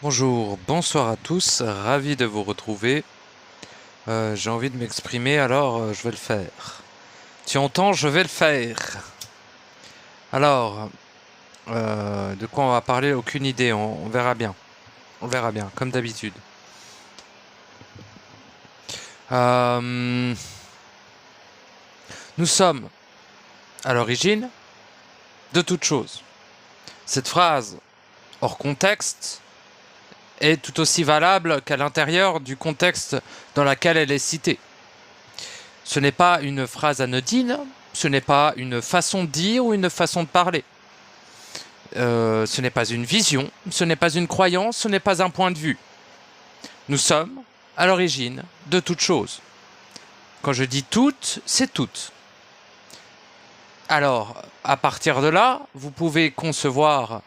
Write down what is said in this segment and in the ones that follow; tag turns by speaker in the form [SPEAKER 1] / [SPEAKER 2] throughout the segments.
[SPEAKER 1] Bonjour, bonsoir à tous, ravi de vous retrouver. J'ai envie de m'exprimer, alors je vais le faire. Tu entends, je vais le faire. Alors, de quoi on va parler, aucune idée, on verra bien. On verra bien, comme d'habitude. Nous sommes à l'origine de toute chose. Cette phrase, hors contexte, est tout aussi valable qu'à l'intérieur du contexte dans lequel elle est citée. Ce n'est pas une phrase anodine, ce n'est pas une façon de dire ou une façon de parler. Ce n'est pas une vision, ce n'est pas une croyance, ce n'est pas un point de vue. Nous sommes à l'origine de toute chose. Quand je dis toutes, c'est toutes. Alors, à partir de là, vous pouvez concevoir,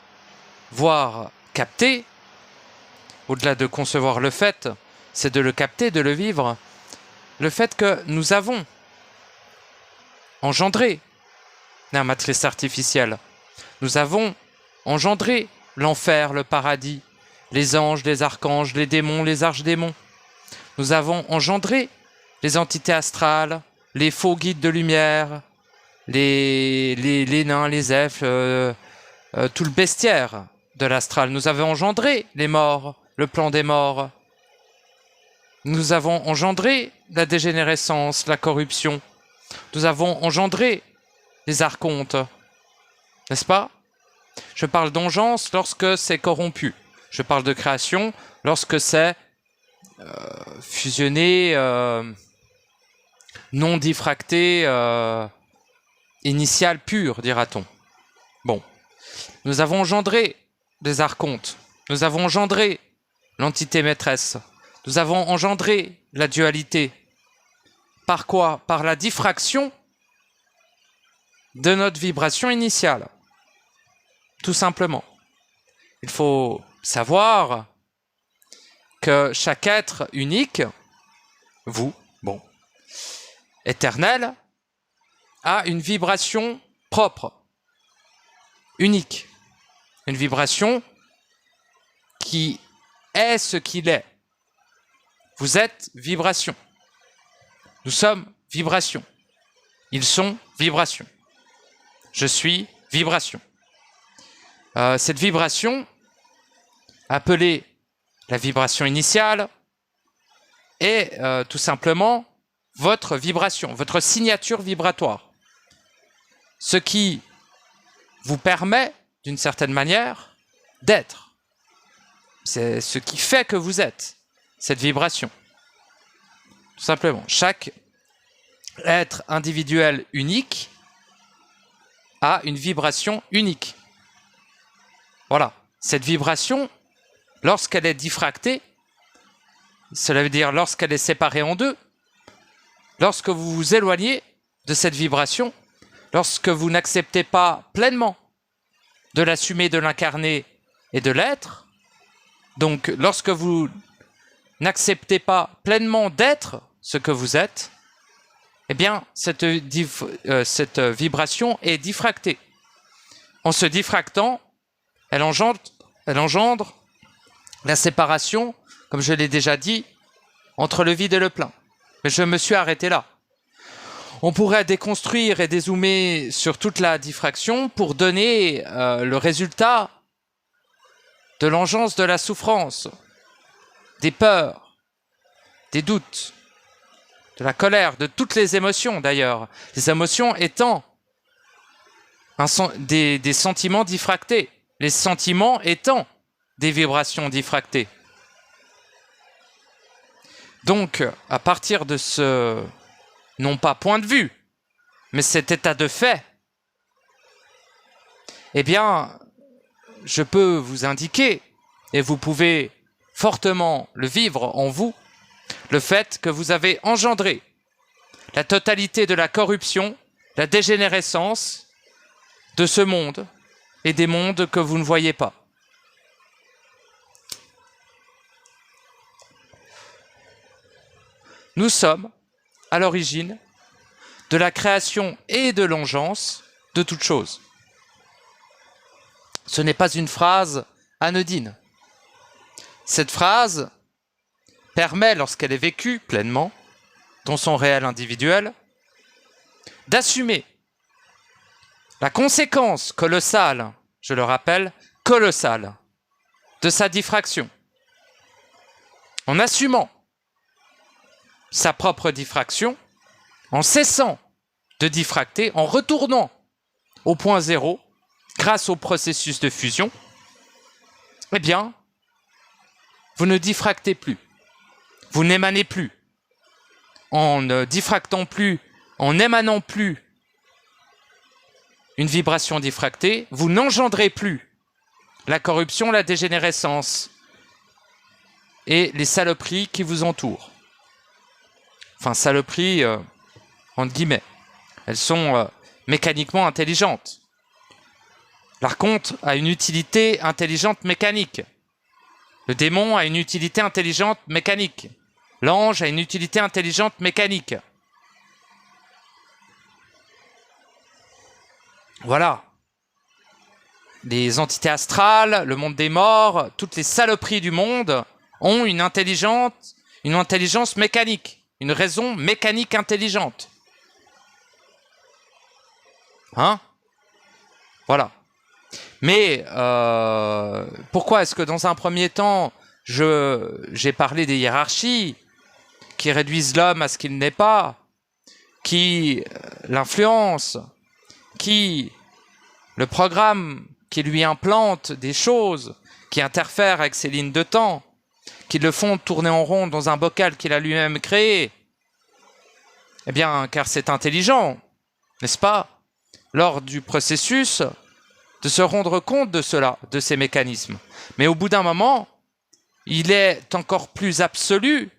[SPEAKER 1] voir, capter. Au-delà de concevoir le fait, c'est de le capter, de le vivre. Le fait que nous avons engendré la matrice artificielle. Nous avons engendré l'enfer, le paradis, les anges, les archanges, les démons, les archdémons. Nous avons engendré les entités astrales, les faux guides de lumière, les nains, les elfes, tout le bestiaire de l'astral. Nous avons engendré les morts, le plan des morts. Nous avons engendré la dégénérescence, la corruption. Nous avons engendré les archontes, n'est-ce pas? Je parle d'engeance lorsque c'est corrompu. Je parle de création lorsque c'est fusionné, non diffracté, initial pur, dira-t-on. Bon. Nous avons engendré des archontes. Nous avons engendré l'entité maîtresse. Nous avons engendré la dualité. Par quoi? Par la diffraction de notre vibration initiale. Tout simplement. Il faut savoir que chaque être unique, vous, bon, éternel, a une vibration propre, unique. Une vibration qui est ce qu'il est. Vous êtes vibration. Nous sommes vibration. Ils sont vibration. Je suis vibration. Cette vibration, appelée la vibration initiale, est tout simplement votre vibration, votre signature vibratoire. Ce qui vous permet, d'une certaine manière, d'être. C'est ce qui fait que vous êtes, cette vibration. Tout simplement. Chaque être individuel unique a une vibration unique. Voilà. Cette vibration, lorsqu'elle est diffractée, cela veut dire lorsqu'elle est séparée en deux, lorsque vous vous éloignez de cette vibration, lorsque vous n'acceptez pas pleinement de l'assumer, de l'incarner et de l'être, donc lorsque vous n'acceptez pas pleinement d'être ce que vous êtes, eh bien cette vibration est diffractée. En se diffractant, elle engendre la séparation, comme je l'ai déjà dit, entre le vide et le plein. Mais je me suis arrêté là. On pourrait déconstruire et dézoomer sur toute la diffraction pour donner le résultat de l'engeance de la souffrance, des peurs, des doutes, de la colère, de toutes les émotions d'ailleurs. Les émotions étant des sentiments diffractés. Les sentiments étant des vibrations diffractées. Donc, à partir de ce, non pas point de vue, mais cet état de fait, eh bien, je peux vous indiquer, et vous pouvez fortement le vivre en vous, le fait que vous avez engendré la totalité de la corruption, la dégénérescence de ce monde et des mondes que vous ne voyez pas. Nous sommes à l'origine de la création et de l'engeance de toute chose. Ce n'est pas une phrase anodine. Cette phrase permet, lorsqu'elle est vécue pleinement, dans son réel individuel, d'assumer la conséquence colossale, je le rappelle, colossale, de sa diffraction. En assumant sa propre diffraction, en cessant de diffracter, en retournant au point zéro, grâce au processus de fusion, eh bien, vous ne diffractez plus, vous n'émanez plus. En ne diffractant plus, en n'émanant plus une vibration diffractée, vous n'engendrez plus la corruption, la dégénérescence et les saloperies qui vous entourent. Enfin, saloperies, entre guillemets. Elles sont mécaniquement intelligentes. L'archonte a une utilité intelligente mécanique. Le démon a une utilité intelligente mécanique. L'ange a une utilité intelligente mécanique. Voilà. Les entités astrales, le monde des morts, toutes les saloperies du monde ont une intelligence mécanique, une raison mécanique intelligente. Hein? Voilà. Mais pourquoi est-ce que dans un premier temps, j'ai parlé des hiérarchies qui réduisent l'homme à ce qu'il n'est pas, qui l'influencent, qui le programme, qui lui implante des choses, qui interfèrent avec ses lignes de temps, qui le font tourner en rond dans un bocal qu'il a lui-même créé? Eh bien, car c'est intelligent, n'est-ce pas, lors du processus, de se rendre compte de cela, de ces mécanismes. Mais au bout d'un moment, il est encore plus absolu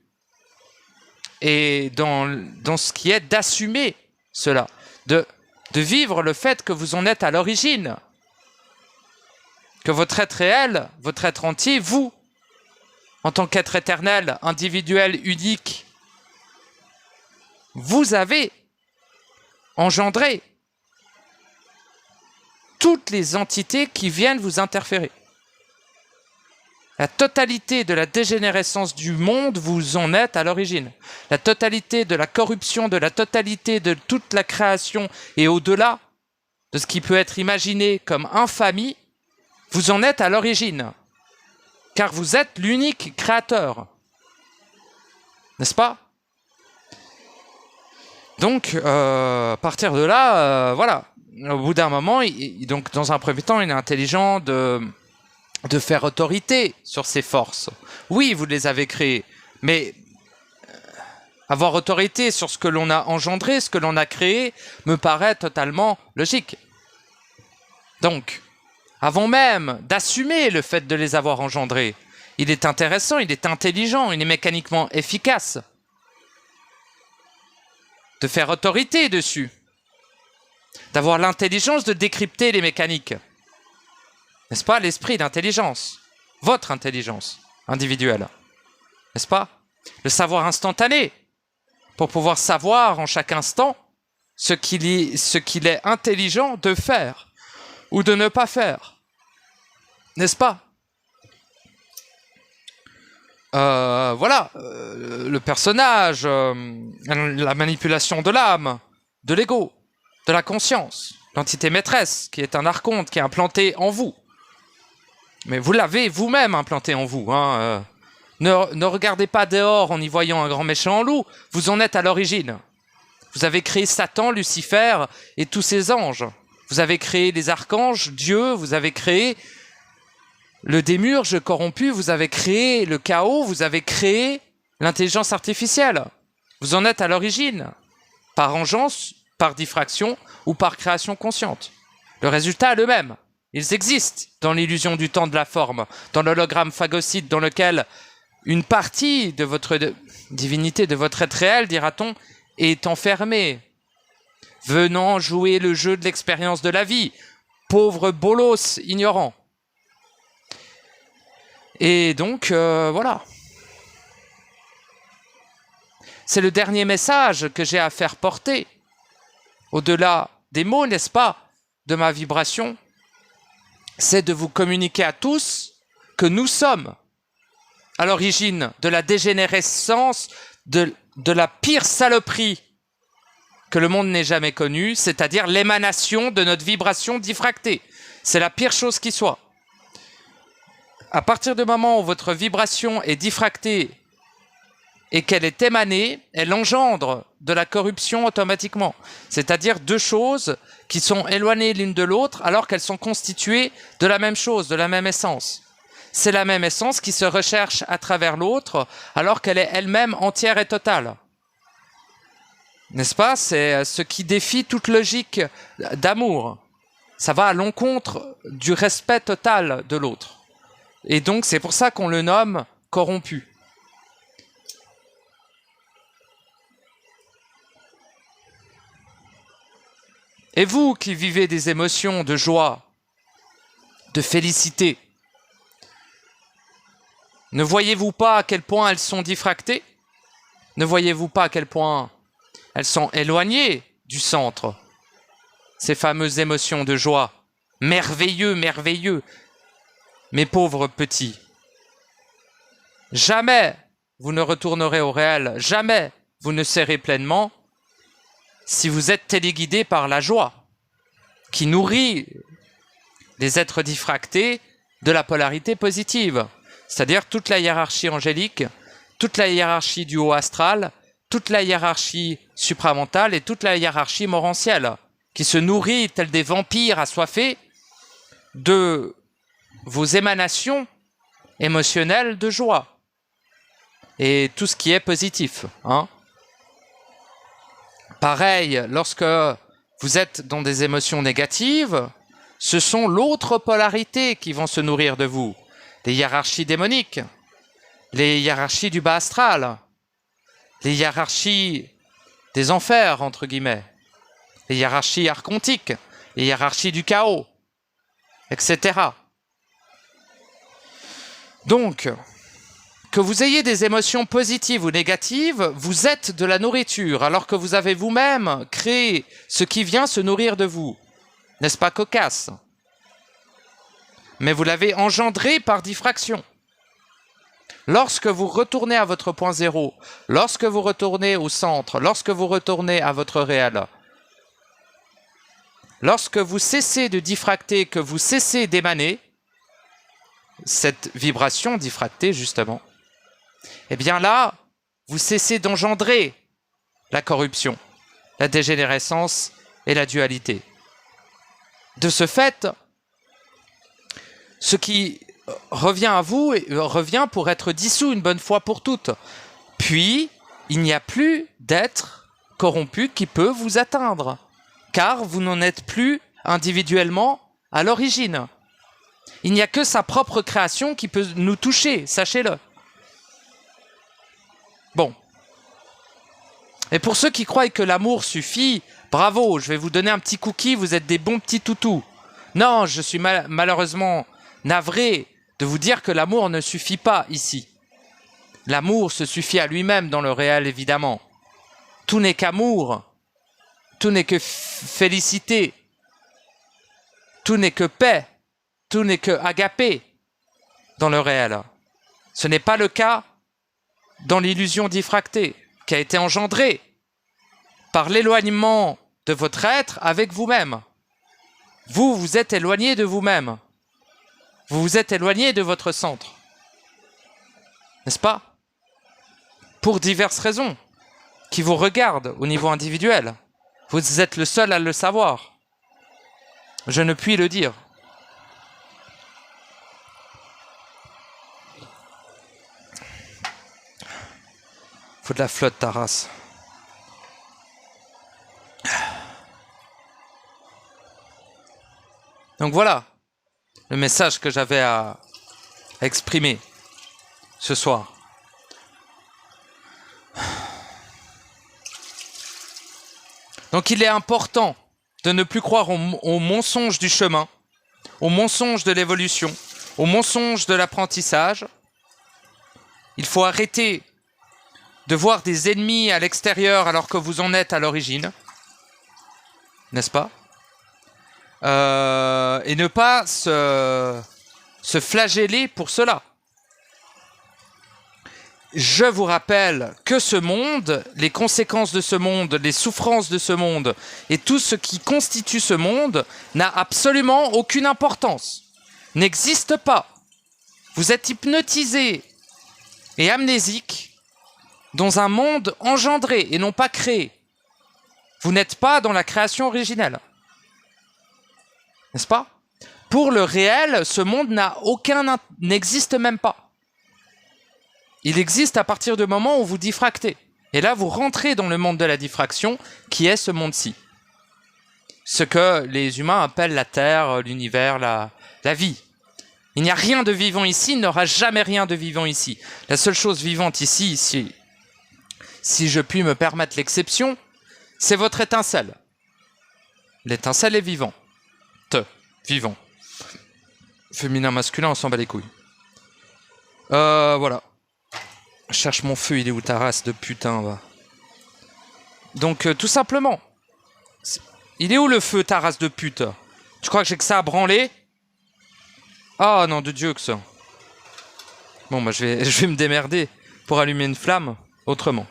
[SPEAKER 1] et dans ce qui est d'assumer cela, de vivre le fait que vous en êtes à l'origine, que votre être réel, votre être entier, vous, en tant qu'être éternel, individuel, unique, vous avez engendré toutes les entités qui viennent vous interférer. La totalité de la dégénérescence du monde, vous en êtes à l'origine. La totalité de la corruption, de la totalité de toute la création et au-delà de ce qui peut être imaginé comme infamie, vous en êtes à l'origine. Car vous êtes l'unique créateur. N'est-ce pas? Donc, à partir de là, voilà. Au bout d'un moment, donc dans un premier temps, il est intelligent de faire autorité sur ces forces. Oui, vous les avez créées, mais avoir autorité sur ce que l'on a engendré, ce que l'on a créé, me paraît totalement logique. Donc, avant même d'assumer le fait de les avoir engendrés, il est intéressant, il est intelligent, il est mécaniquement efficace de faire autorité dessus, d'avoir l'intelligence de décrypter les mécaniques. N'est-ce pas, l'esprit d'intelligence, votre intelligence individuelle, n'est-ce pas? Le savoir instantané, pour pouvoir savoir en chaque instant ce qu'il est intelligent de faire ou de ne pas faire, n'est-ce pas? Voilà, le personnage, la manipulation de l'âme, de l'ego, de la conscience, l'entité maîtresse qui est un archonte qui est implanté en vous. Mais vous l'avez vous-même implanté en vous. Hein. Ne regardez pas dehors en y voyant un grand méchant loup. Vous en êtes à l'origine. Vous avez créé Satan, Lucifer et tous ses anges. Vous avez créé les archanges, Dieu. Vous avez créé le démiurge corrompu. Vous avez créé le chaos. Vous avez créé l'intelligence artificielle. Vous en êtes à l'origine. Par engeance, par diffraction ou par création consciente. Le résultat est le même. Ils existent dans l'illusion du temps de la forme, dans l'hologramme phagocyte dans lequel une partie de votre divinité, de votre être réel, dira-t-on, est enfermée, venant jouer le jeu de l'expérience de la vie, pauvre bolos ignorant. Et donc, voilà. C'est le dernier message que j'ai à faire porter, au-delà des mots, n'est-ce pas, de ma vibration, c'est de vous communiquer à tous que nous sommes à l'origine de la dégénérescence, de la pire saloperie que le monde n'ait jamais connue, c'est-à-dire l'émanation de notre vibration diffractée. C'est la pire chose qui soit. À partir du moment où votre vibration est diffractée et qu'elle est émanée, elle engendre de la corruption automatiquement. C'est-à-dire deux choses qui sont éloignées l'une de l'autre alors qu'elles sont constituées de la même chose, de la même essence. C'est la même essence qui se recherche à travers l'autre alors qu'elle est elle-même entière et totale. N'est-ce pas? C'est ce qui défie toute logique d'amour. Ça va à l'encontre du respect total de l'autre. Et donc c'est pour ça qu'on le nomme corrompu. Et vous qui vivez des émotions de joie, de félicité, ne voyez-vous pas à quel point elles sont diffractées? Ne voyez-vous pas à quel point elles sont éloignées du centre? Ces fameuses émotions de joie. Merveilleux, merveilleux. Mes pauvres petits. Jamais vous ne retournerez au réel. Jamais vous ne serez pleinement si vous êtes téléguidé par la joie qui nourrit les êtres diffractés de la polarité positive. C'est-à-dire toute la hiérarchie angélique, toute la hiérarchie du haut astral, toute la hiérarchie supramentale et toute la hiérarchie morantielle, qui se nourrit tels des vampires assoiffés de vos émanations émotionnelles de joie et tout ce qui est positif. Pareil, lorsque vous êtes dans des émotions négatives, ce sont l'autre polarité qui vont se nourrir de vous. Les hiérarchies démoniques, les hiérarchies du bas astral, les hiérarchies des enfers, entre guillemets, les hiérarchies archontiques, les hiérarchies du chaos, etc. Donc, que vous ayez des émotions positives ou négatives, vous êtes de la nourriture, alors que vous avez vous-même créé ce qui vient se nourrir de vous. N'est-ce pas cocasse? Mais vous l'avez engendré par diffraction. Lorsque vous retournez à votre point zéro, lorsque vous retournez au centre, lorsque vous retournez à votre réel, lorsque vous cessez de diffracter, que vous cessez d'émaner, cette vibration diffractée justement, eh bien là, vous cessez d'engendrer la corruption, la dégénérescence et la dualité. De ce fait, ce qui revient à vous revient pour être dissous une bonne fois pour toutes. Puis, il n'y a plus d'être corrompu qui peut vous atteindre, car vous n'en êtes plus individuellement à l'origine. Il n'y a que sa propre création qui peut nous toucher, sachez-le. Bon. Et pour ceux qui croient que l'amour suffit, bravo, je vais vous donner un petit cookie, vous êtes des bons petits toutous. Non, je suis malheureusement navré de vous dire que l'amour ne suffit pas ici. L'amour se suffit à lui-même dans le réel, évidemment. Tout n'est qu'amour, tout n'est que félicité, tout n'est que paix, tout n'est que agapé dans le réel. Ce n'est pas le cas dans l'illusion diffractée qui a été engendrée par l'éloignement de votre être avec vous-même. Vous, vous êtes éloigné de vous-même. Vous vous êtes éloigné de votre centre. N'est-ce pas? Pour diverses raisons qui vous regardent au niveau individuel. Vous êtes le seul à le savoir. Je ne puis le dire. Faut de la flotte, ta race. Donc voilà le message que j'avais à exprimer ce soir. Donc il est important de ne plus croire aux mensonges du chemin, aux mensonges de l'évolution, aux mensonges de l'apprentissage. Il faut arrêter de voir des ennemis à l'extérieur alors que vous en êtes à l'origine, n'est-ce pas? Et ne pas se flageller pour cela. je vous rappelle que ce monde, les conséquences de ce monde, les souffrances de ce monde et tout ce qui constitue ce monde n'a absolument aucune importance, n'existe pas. Vous êtes hypnotisé et amnésique dans un monde engendré et non pas créé. Vous n'êtes pas dans la création originelle. N'est-ce pas? Pour le réel, ce monde n'existe même pas. Il existe à partir du moment où vous diffractez. Et là, vous rentrez dans le monde de la diffraction, qui est ce monde-ci. Ce que les humains appellent la Terre, l'univers, la vie. Il n'y a rien de vivant ici, il n'y aura jamais rien de vivant ici. La seule chose vivante ici, si je puis me permettre l'exception, c'est votre étincelle. L'étincelle est vivante. Vivant. Féminin, masculin, on s'en bat les couilles. Voilà. Je cherche mon feu, il est où ta race de putain, va. Donc, tout simplement. Il est où le feu, ta race de pute? Tu crois que j'ai que ça à branler? Ah non, de Dieu que ça. Bon, bah je vais me démerder pour allumer une flamme autrement.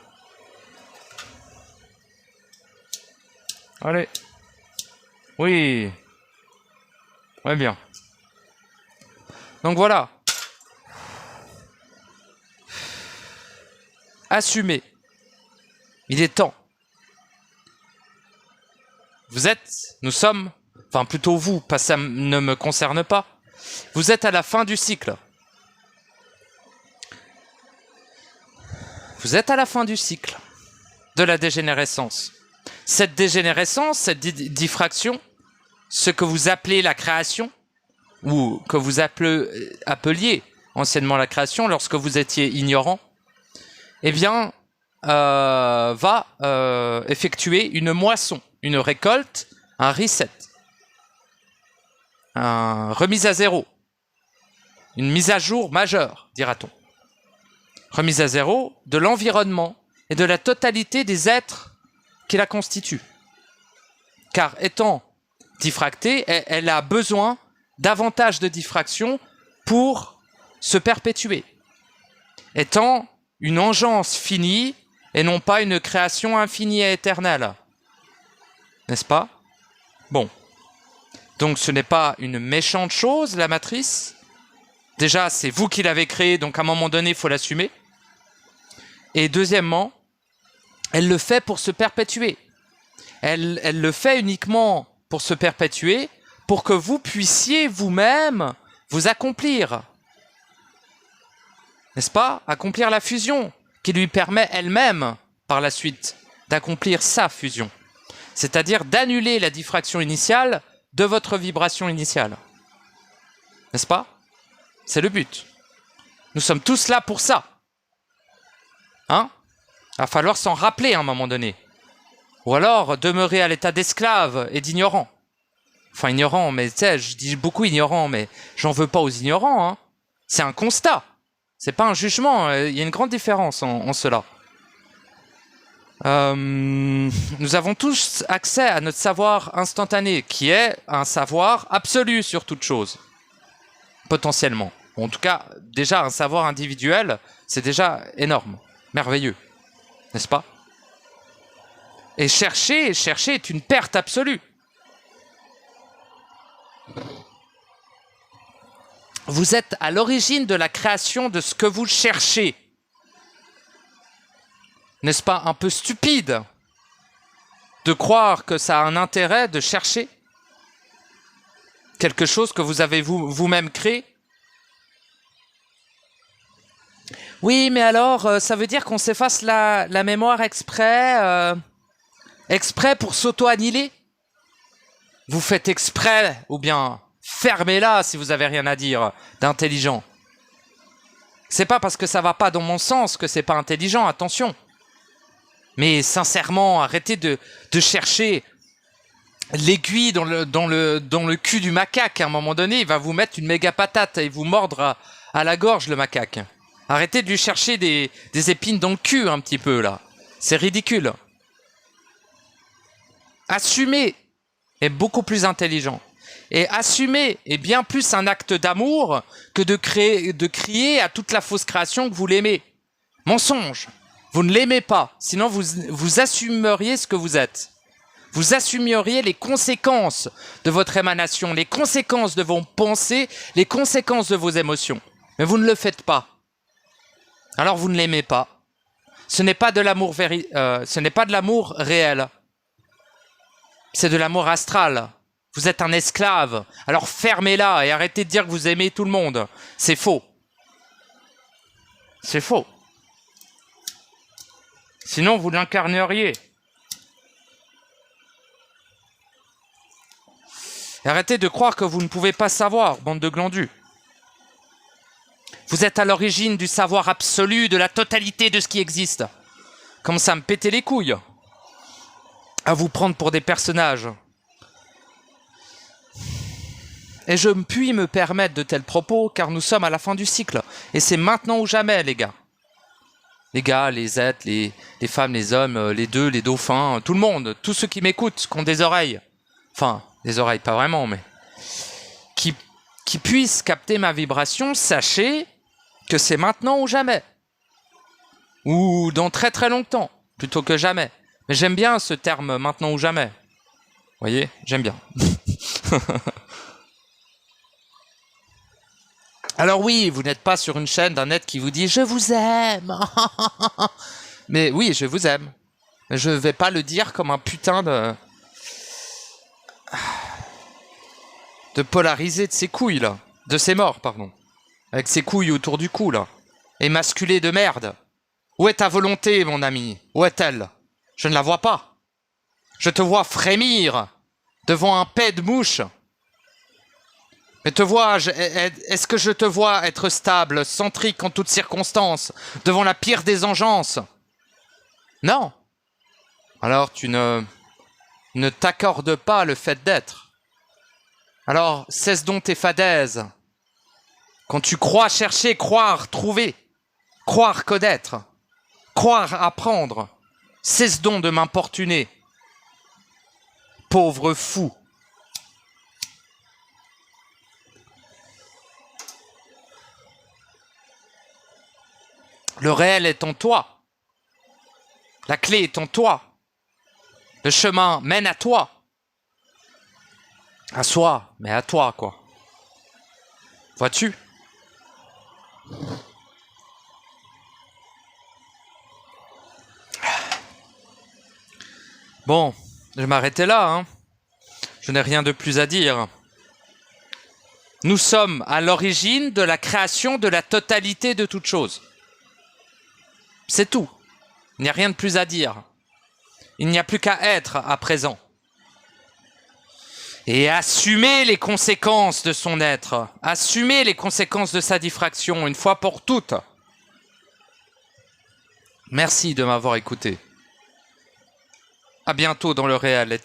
[SPEAKER 1] Allez. Oui. Ouais, bien. Donc voilà. Assumez. Il est temps. Nous sommes, enfin plutôt vous, parce que ça ne me concerne pas, vous êtes à la fin du cycle. Vous êtes à la fin du cycle de la dégénérescence. Cette dégénérescence, cette diffraction, ce que vous appelez la création, ou que vous appeliez anciennement la création lorsque vous étiez ignorant, eh bien, va effectuer une moisson, une récolte, un reset, une remise à zéro, une mise à jour majeure, dira-t-on. Remise à zéro de l'environnement et de la totalité des êtres qui la constituent. Car étant diffractée, elle a besoin davantage de diffraction pour se perpétuer. Étant une engeance finie et non pas une création infinie et éternelle. N'est-ce pas? Bon. Donc ce n'est pas une méchante chose, la matrice. Déjà, c'est vous qui l'avez créée, donc à un moment donné, il faut l'assumer. Et deuxièmement, elle le fait pour se perpétuer. Elle le fait uniquement pour se perpétuer, pour que vous puissiez vous-même vous accomplir. N'est-ce pas? Accomplir la fusion, qui lui permet elle-même, par la suite, d'accomplir sa fusion. C'est-à-dire d'annuler la diffraction initiale de votre vibration initiale. N'est-ce pas? C'est le but. Nous sommes tous là pour ça. Hein? Il va falloir s'en rappeler à un moment donné. Ou alors demeurer à l'état d'esclave et d'ignorant. Enfin, ignorant, mais tu sais, je dis beaucoup ignorant, mais j'en veux pas aux ignorants. Hein. C'est un constat. C'est pas un jugement. Il y a une grande différence en cela. Nous avons tous accès à notre savoir instantané, qui est un savoir absolu sur toute chose. Potentiellement. En tout cas, déjà, un savoir individuel, c'est déjà énorme. Merveilleux. N'est-ce pas? Et chercher est une perte absolue. Vous êtes à l'origine de la création de ce que vous cherchez. N'est-ce pas un peu stupide de croire que ça a un intérêt de chercher quelque chose que vous avez vous-même créé? Oui, mais alors, ça veut dire qu'on s'efface la mémoire exprès pour s'auto-annihiler? Vous faites exprès, ou bien fermez-la si vous avez rien à dire d'intelligent. C'est pas parce que ça va pas dans mon sens que c'est pas intelligent, attention. Mais sincèrement, arrêtez de chercher l'aiguille dans le cul du macaque. À un moment donné, il va vous mettre une méga patate et vous mordre à la gorge, le macaque. Arrêtez de lui chercher des épines dans le cul un petit peu, là. C'est ridicule. Assumer est beaucoup plus intelligent. Et assumer est bien plus un acte d'amour que de crier à toute la fausse création que vous l'aimez. Mensonge. Vous ne l'aimez pas, sinon vous assumeriez ce que vous êtes. Vous assumeriez les conséquences de votre émanation, les conséquences de vos pensées, les conséquences de vos émotions. Mais vous ne le faites pas. Alors vous ne l'aimez pas. Ce n'est pas de l'amour ce n'est pas de l'amour réel. C'est de l'amour astral. Vous êtes un esclave. Alors fermez-la et arrêtez de dire que vous aimez tout le monde. C'est faux. C'est faux. Sinon, vous l'incarneriez. Et arrêtez de croire que vous ne pouvez pas savoir, bande de glandus. Vous êtes à l'origine du savoir absolu, de la totalité de ce qui existe. Commencez à me péter les couilles. À vous prendre pour des personnages. Et je puis me permettre de tels propos, car nous sommes à la fin du cycle. Et c'est maintenant ou jamais, les gars. Les gars, les êtres, les femmes, les hommes, les deux, les dauphins, tout le monde, tous ceux qui m'écoutent, qui ont des oreilles. Enfin, des oreilles, pas vraiment, mais... Qui puissent capter ma vibration, sachez que c'est maintenant ou jamais. Ou dans très très longtemps, plutôt que jamais. Mais j'aime bien ce terme, maintenant ou jamais. Vous voyez, j'aime bien. Alors oui, vous n'êtes pas sur une chaîne d'un être qui vous dit « Je vous aime !» Mais oui, je vous aime. Mais je ne vais pas le dire comme un putain de polarisé de ses couilles, là. De ses morts, pardon. Avec ses couilles autour du cou, là. Émasculé de merde. Où est ta volonté, mon ami? Où est-elle? Je ne la vois pas. Je te vois frémir devant un pet de mouche. Mais te vois-je, est-ce que je te vois être stable, centrique en toutes circonstances, devant la pire des engences? Non. Alors tu ne t'accordes pas le fait d'être. Alors cesse donc tes fadaises. Quand tu crois chercher, croire, trouver, croire connaître, croire apprendre, cesse donc de m'importuner. Pauvre fou. Le réel est en toi. La clé est en toi. Le chemin mène à toi. À soi, mais à toi, quoi. Vois-tu? Bon, je vais m'arrêter là, hein. Je n'ai rien de plus à dire. Nous sommes à l'origine de la création de la totalité de toutes choses. C'est tout. Il n'y a rien de plus à dire. Il n'y a plus qu'à être à présent. Et assumer les conséquences de son être. Assumer les conséquences de sa diffraction, une fois pour toutes. Merci de m'avoir écouté. À bientôt dans le réel.